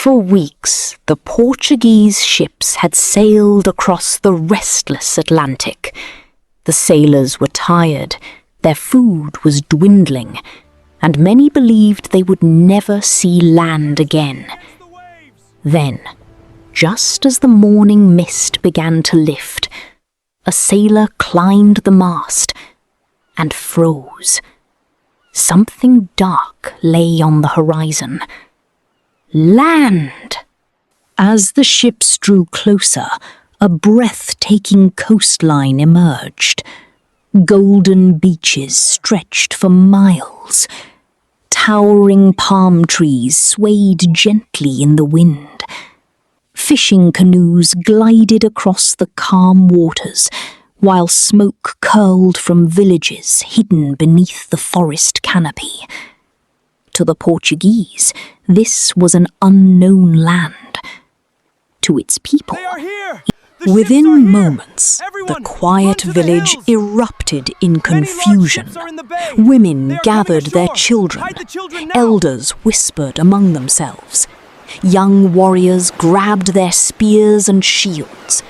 For weeks, the Portuguese ships had sailed across the restless Atlantic. The sailors were tired, their food was dwindling, and many believed they would never see land again. Then, just as the morning mist began to lift, a sailor climbed the mast and froze. Something dark lay on the horizon. Land! As the ships drew closer, a breathtaking coastline emerged. Golden beaches stretched for miles. Towering palm trees swayed gently in the wind. Fishing canoes glided across the calm waters, while smoke curled from villages hidden beneath the forest canopy. To the Portuguese, this was an unknown land. To its people, within moments, the quiet village erupted in confusion. Women gathered their children. Elders whispered among themselves. Young warriors grabbed their spears and shields.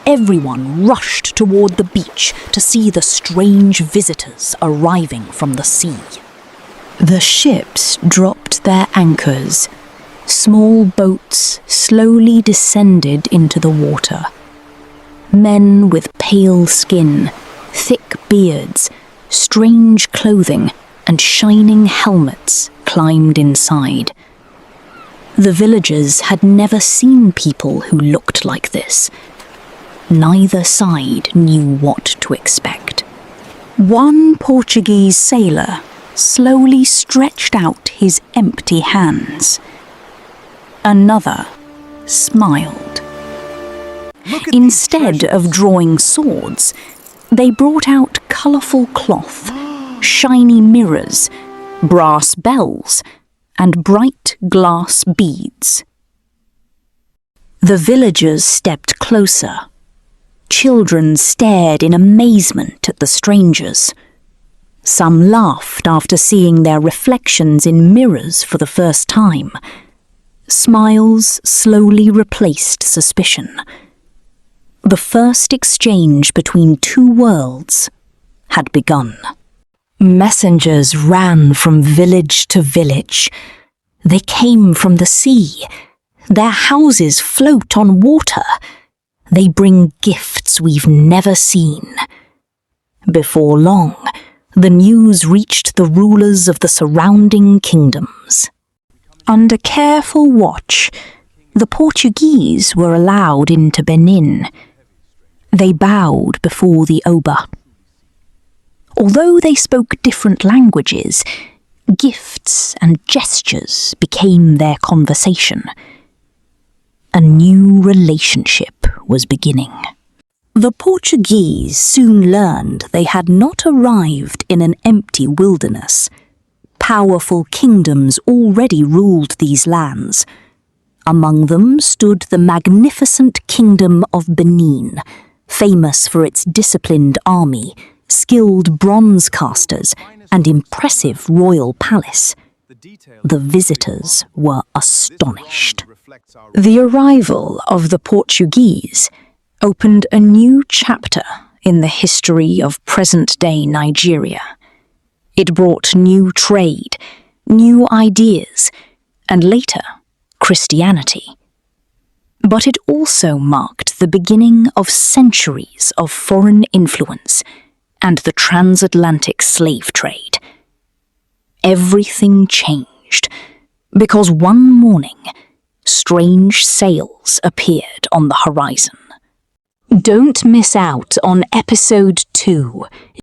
Everyone rushed toward the beach to see the strange visitors arriving from the sea. The ships dropped their anchors. Small boats slowly descended into the water. Men with pale skin, thick beards, strange clothing, and shining helmets climbed inside. The villagers had never seen people who looked like this. Neither side knew what to expect. One Portuguese sailor slowly stretched out his empty hands. Another smiled. Instead of drawing swords, they brought out colourful cloth, shiny mirrors, brass bells, and bright glass beads. The villagers stepped closer. Children stared in amazement at the strangers. Some laughed after seeing their reflections in mirrors for the first time. Smiles slowly replaced suspicion. The first exchange between two worlds had begun. Messengers ran from village to village. They came from the sea. Their houses float on water. They bring gifts we've never seen. Before long, the news reached the rulers of the surrounding kingdoms. Under careful watch, the Portuguese were allowed into Benin. They bowed before the Oba. Although they spoke different languages, gifts and gestures became their conversation. A new relationship was beginning. The Portuguese soon learned they had not arrived in an empty wilderness. Powerful kingdoms already ruled these lands. Among them stood the magnificent kingdom of Benin, famous for its disciplined army, skilled bronze casters, and impressive royal palace. The visitors were astonished. The arrival of the Portuguese opened a new chapter in the history of present-day Nigeria. It brought new trade, new ideas, and later, Christianity. But it also marked the beginning of centuries of foreign influence and the transatlantic slave trade. Everything changed because one morning, strange sails appeared on the horizon. Don't miss out on episode 2.